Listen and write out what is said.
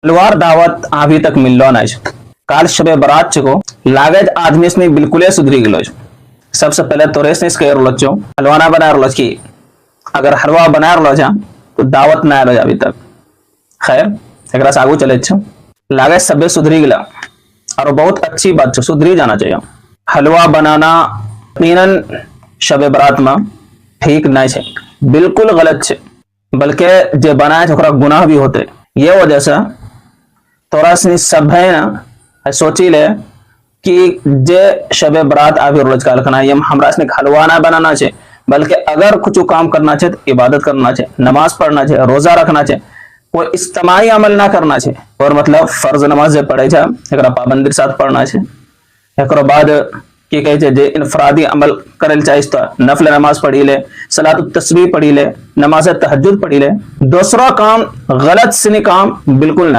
हलवार दावत अभी तक मिललो नहीं छे। काल शबे बारात छको लागे आदमी से बिल्कुल सुधरी गलो। सबसे पहले तोरे से कह रहा छो हलवा बना रहा कि अगर हलवा बना रहा जा तो दावत ना आलो अभी तक। खैर एक आगू चले छो लागे सबे सुधरी गला और बहुत अच्छी बात छो, सुधरी जाना चाहिए। हलवा बनाना यकीनन शबे बारात में ठीक नहीं है, बिल्कुल गलत है, बल्कि जे बनाए ओकरा गुनाह भी होते। ये वजह से तोरा सनी सब है ना सोची ले कि जे शबे बारात आवी रोज काल खाना ये हमरा सनी हलवा ना बनाना है, बल्कि अगर कुछ काम करना है तो इबादत करना है, नमाज पढ़ना है, रोजा रखना है, कोई इज्तिमाई अमल ना करना है। और मतलब फर्ज नमाज जे पढ़े छे एकरा पाबंदी के साथ पढ़ना है। एक बाद की कहे छे जे इनफरादी अमल करल चाहिए तो नफल नमाज पढ़ी ले, सलात तस्बीह पढ़ी ले, नमाज तहज्जुद पढ़ी ले। दूसरा काम गलत सनी काम बिल्कुल ना